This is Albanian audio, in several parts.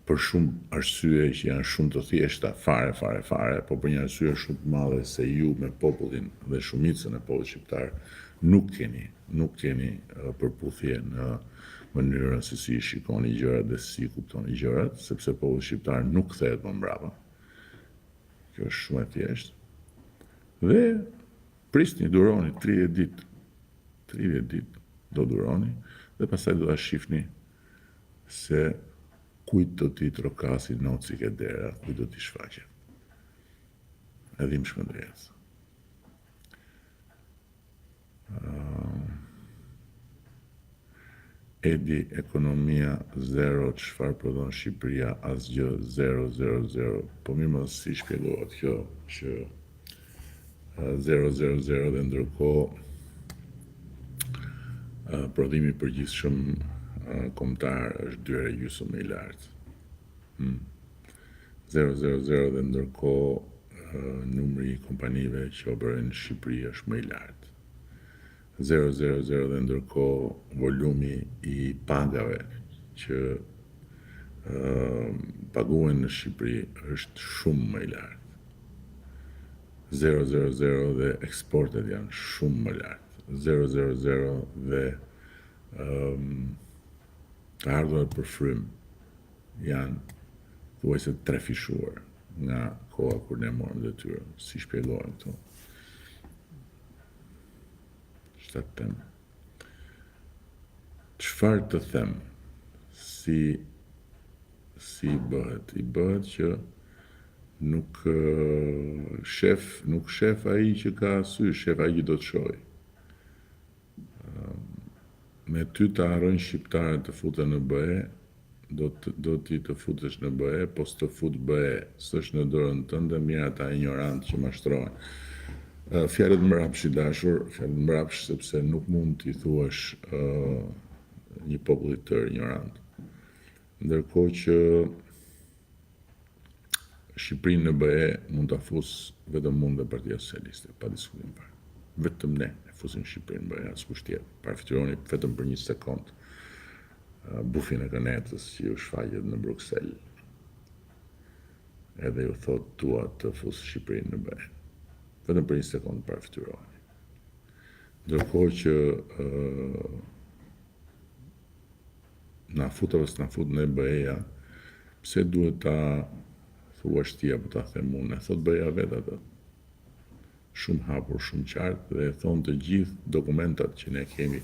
për shumë arsye që janë shumë të thjeshta, fare, po për një arsye shumë të madhe se ju me popullin dhe shumicën e popullit shqiptar nuk keni përputhje në mënyrën se si shikoni gjërat dhe si kuptoni gjërat, sepse populli shqiptar nuk kthehet më mbrapa. Kjo është shumë e thjeshtë. Dhe prisni, duroni 30 ditë. 30 ditë do duroni dhe pastaj do ta shihni se kujt do t'i trokasi noci ke dera, kujt do t'i shfaqet. Edhim Shkëndrijës. Edi, ekonomia zero, çfarë prodhon Shqipëria, asgjë, 0. Po mirë mos si shpjegohet kjo që 0 dhe ndërkohë prodhimi i përgjithshëm kombëtar është 2,5 më i lartë. 0 dhe ndërkohë numri i kompanive që operojnë në Shqipëri është më i lartë. 0 dhe ndërkohë volumi i pagave që paguhen në Shqipëri është shumë më i lartë. 0 dhe eksportet janë shumë më lartë. 0 dhe të ardhurat për frym janë thuajse trefishuar nga koha kur ne morëm detyrë. Si shpjegohen këto? Çfarë them? Çfarë të them? Si bëhet? I bëhet që nuk shef ai që ka sy, shef ai që do të shohë. Me ty të harrojnë shqiptarët të futen në BE, do ti të futesh në BE, po s'të fut BE, s'është në dorën tënde, mirë ata ignorantë që mashtrohen. Fjalët mbrapsh i dashur, fjalët mbrapsh sepse nuk mund t'i thuash një populli tërë ignorant. Ndërkohë që Shqipërinë në BE mund ta fus vetëm mund dhe Partia Socialiste, pa diskutim fare. Vetëm ne e fusim Shqipërinë në BE, askush tjetër. Parafitëroni vetëm për 1 sekond bufin e Kanetës që ju shfaqet në Bruksel. Edhe ju thot tua të fus Shqipërinë në BE. Vetëm për 1 sekond parafitëroni. Ndërkohë që na fut apo s'na fut në BE-ja, pse duhet ta thuash ti apo ta them unë? Thot BE-ja vetë atë. Shumë hapur, shumë qartë dhe thonë të gjithë dokumentat që ne kemi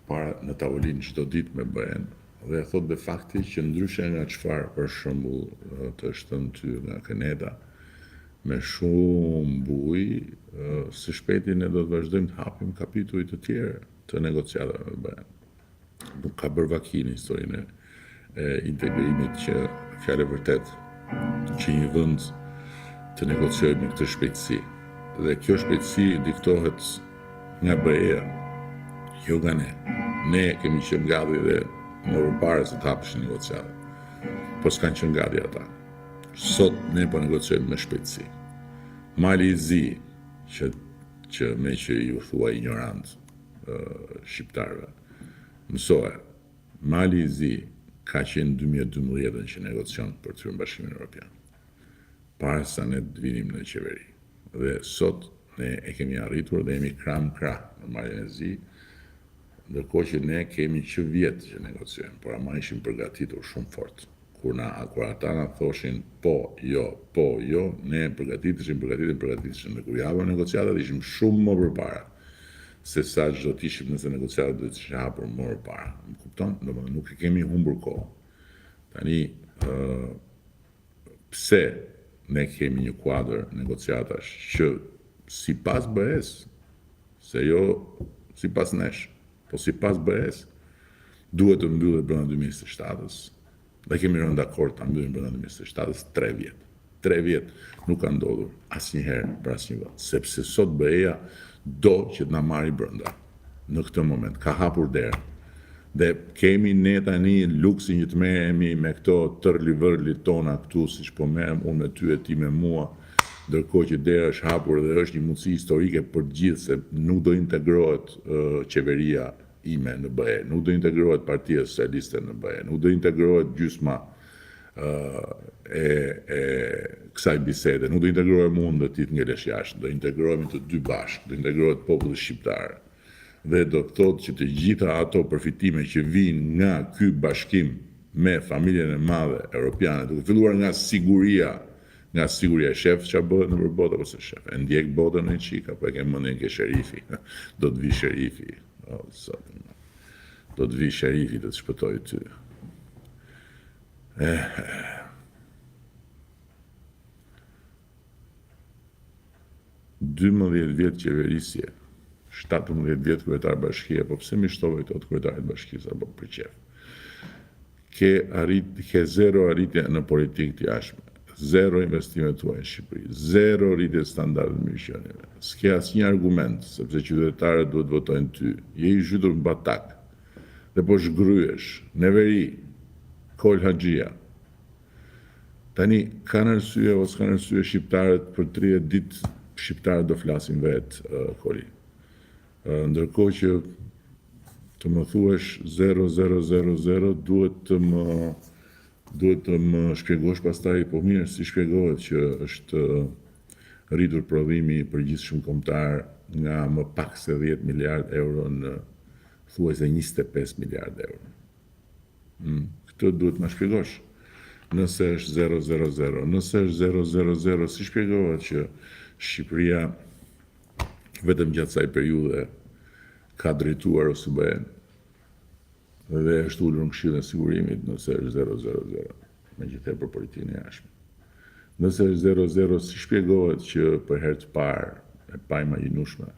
para në tavolinë çdo ditë me BE-n dhe thotë de fakti që ndryshe nga çfarë për shembull të shtën ty nga Kaneta me shumë bujë, së shpejti ne do të vazhdojmë të hapim kapituj të tjerë të negociatave me BE-n. Nuk ka bërë vakini historinë e integrimit që fjalë vërtet që një vend të negociojë me këtë shpejtësi. Dhe kjo shpejtësi diktohet nga BE-ja, jo nga ne. Ne kemi qenë gati dhe më përpara se të hapeshin negociatat. Po s'kanë qenë gati ata. Sot ne po negociojmë me shpejtësi. Mali i zi që me që ju thua ignorant shqiptarëve, mësoja, mali i zi ka qenë 2012 që negocion për të hyrë në Bashkimin Evropian. Para sa ne të vinim në qeveri. Dhe sot ne e kemi arritur dhe jemi krah në marrjen e zi, ndërkohë që ne kemi që vjetë që negociojmë, por ama ishim përgatitur shumë fort. Kur ata na thoshin po, jo, ne përgatiteshim, dhe kur javën negociatat ishim shumë më përpara, se sa çdo të ishim nëse negociatat do të ishin hapur më përpara. Më kupton? Domethënë nuk e kemi humbur kohë. Tani pse ne kemi një kuadër negociatash që sipas BE-s, se jo sipas nesh, po sipas BE-s, duhet të mbyllet brenda 2027-s. Dhe kemi rënë dakord ta mbyllim brenda 2027-s 3 vjet. 3 vjet nuk ka ndodhur asnjëherë për asnjë vend, sepse sot BE-ja do që të na marrë brenda. Në këtë moment ka hapur derë. Dhe kemi ne tani luksin që të merremi me këto tërli-vërli tona këtu, siç po merrem unë me ty e ti me mua, ndërkohë që dera është hapur dhe është një mundësi historike për të gjithë, se nuk do integrohet qeveria ime në BE, nuk do integrohet Partia Socialiste në BE, nuk do integrohet gjysma kësaj bisede. Nuk do integrohem unë dhe ti të ngelesh jashtë, do integrohemi të dy bashkë, do integrohet populli shqiptar. Dhe do të thotë që të gjitha ato përfitime që vijnë nga ky bashkim me familjen e madhe europiane, duke filluar nga siguria e shef, që bëhet në përbot apo se shef, e ndjek botën e qik, apo e ke mendjen ke sherifi, do të vi sherifi, do të vi sherifi të shpëtoj ty. 12 vjetë qeverisje, 17 vjetë kryetar bashkie, po pse mi shtove këto të kryetarit bashkisë, apo për qef. Ke zero arritje në politikë të jashtme, zero investime tuaj në Shqipëri, zero rritje standardet mirëqenieve. S'ke asnjë argument, sepse qytetarët duhet votojnë ty. Je i zhytur në batak, dhe po shgryesh, në veri, Kol Haxhia. Tani, kanë arsye ose kanë arsye shqiptarët për 30 ditë shqiptarët do flasin vetë, Koli. Ndërkohë që të më thuesh 0000, duhet të më shpjegosh pastaj, po mirë si shpjegohet që është rritur prodhimi i përgjithshëm kombëtar nga më pak se 10 miliard euro në thuajse 25 miliard euro. Këtë duhet më shpjegosh. Nëse është 000, nëse është 000, si shpjegohet që Shqipëria vetëm gjatë kësaj periudhe ka drejtuar OSBE-n dhe është ulur në Këshillin e Sigurimit nëse është 000, megjithatë për politikën e jashtme. Nëse është 00, si shpjegohet që për herë të parë, e pa imagjinueshme,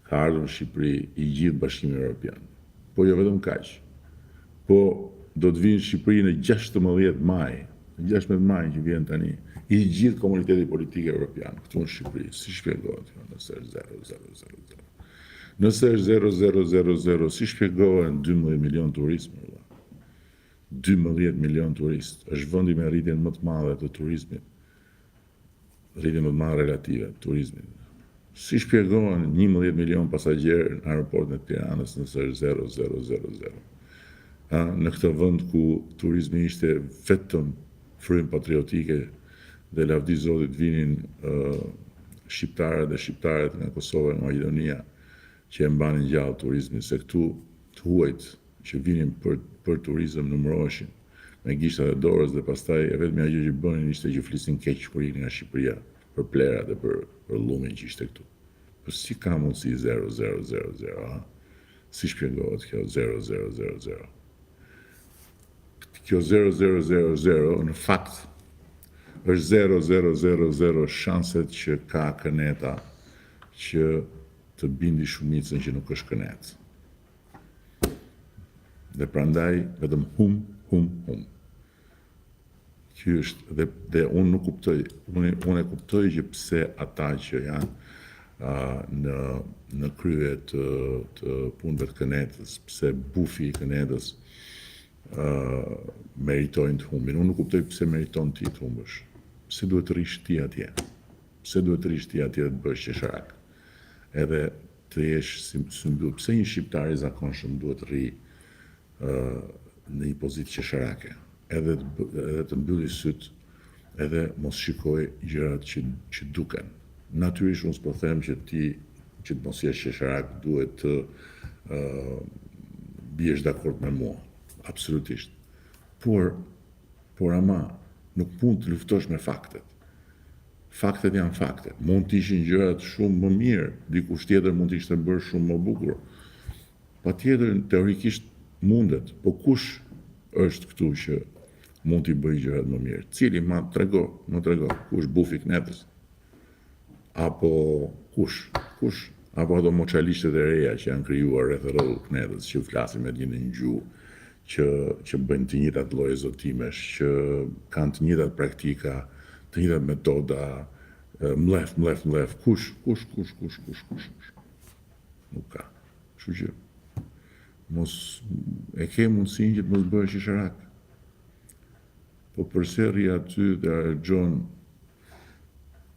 ka ardhur në Shqipëri i gjithë Bashkimi Evropian. Po jo vetëm kaq. Po do të vinë në Shqipëri në 16 maj, në 16 maj që vjen tani, i gjithë komuniteti politik evropian këtu në Shqipëri. Si shpjegohet nëse është 0000? Nëse është 0000, si shpjegohen 12 milion turistë? 12 milion turistë. Është vendi me rritjen më të madhe të turizmit. Rritjen më të madhe relative të turizmit. Si shpjegohen 11 milion pasagjerë në aeroportin e Tiranës nëse është 0000? Në këtë vend ku turizmi ishte vetëm frym patriotike dhe lavdi Zotit vinin shqiptarët dhe shqiptarët nga Kosova dhe Maqedonia që e mbanin gjallë turizmin, se këtu të huajt që vinin për turizëm numëroheshin me gishtat e dorës dhe pastaj e vetmja gjë që bënin ishte që flisin keq kur iknin nga Shqipëria për plerat dhe për llumin që ishte këtu. Po si ka mundësi 0000, Si shpjegohet kjo 0000? Kjo 0000 në fakt është 0000 shanset që ka Këneta që të bindi shumicën që nuk është Kënet. Dhe prandaj vetëm hum. Ky është dhe unë nuk kuptoj, unë e kuptoj që pse ata që janë në krye të punëve të Kënetës, pse bufi i Kënetës meritojnë të humbin. Unë nuk kuptoj pse meriton ti të humbësh. Pse duhet të rish ti atje? Pse duhet të rish ti atje dhe të bësh qesharak? Edhe të jesh symbol. Pse një shqiptar i zakonshëm duhet të rri në një pozitë qesharake? Edhe të mbylli syt, edhe mos shikoj gjërat që duken. Natyrisht unë s'po them që ti që të mos jesh qesharak duhet të biesh dakord me mua. Absolutisht. Por ama, nuk mund të luftosh me faktet. Faktet janë faktet. Mund të ishin gjërat shumë më mirë, dikush tjetër mund të ishte bërë shumë më bukur. Patjetër, teorikisht mundet, po kush është këtu që mund t'i bëjë gjërat më mirë? Cili më trego, kush bufi Kënetës? Apo kush? Apo ato moçalishtet e reja që janë krijuar rreth rrugës Kënetës, që flasin me një gjuhë, që bëjnë të njëjtat lloje zotimesh, që kanë të njëjtat praktika, të njëjtat metoda, mlef. Kush? Nuk ka. Kështu që mos e ke mundësinë që të mos bëhesh qesharak. Po përse rri aty dhe argjon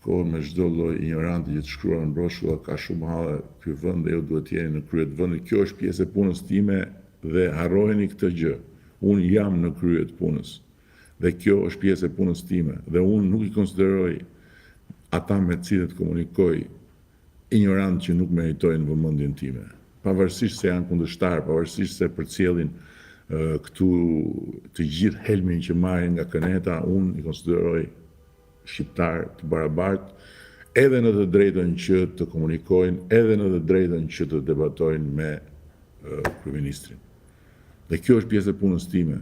kohën me çdo lloj ignoranti që të shkruar në broshulla, ka shumë halle, ky vend dhe ju duhet të jeni në krye të vendit. Kjo është pjesë e punës time dhe harrojeni këtë gjë. Unë jam në krye të punës Dhe kjo është pjesë e punës time. Dhe unë nuk i konsideroj ata me cilët komunikoj ignorant që nuk meritojnë vëmendjen time. Pavarësisht se janë kundërshtar, pavarësisht se përcjellin këtu të gjithë helmin që marrin nga këneta, unë i konsideroj shqiptar të barabartë, edhe në të drejtën që të komunikojnë, edhe në të drejtën që të debatojnë me kryeministrin. Dhe kjo është pjesë e punës time.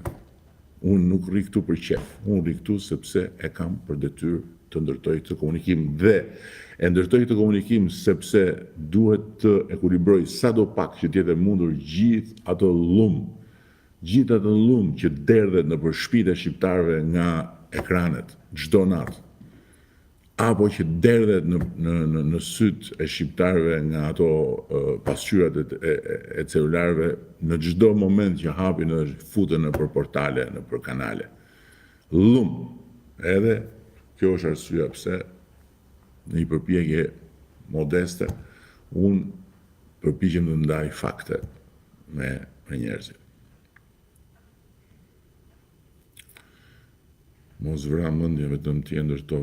Unë nuk rri këtu për qef, unë rri këtu sepse e kam për detyrë të ndërtoj këtë komunikim dhe e ndërtoj këtë komunikim sepse duhet të ekuilibroj sadopak që t'jetë mundur gjithë ato llumë që derdhet nëpër shtëpitë e shqiptarëve nga ekranet çdo natë, apo që derdhet në syt e shqiptarëve nga ato pasqyrat e celularëve në çdo moment që hapin dhe futen nëpër portale, nëpër kanale. Edhe kjo është arsyeja pse në një përpjekje modeste unë përpiqem të ndaj fakte me njerëzit. Mos vra mendje vetëm ti e ndërtove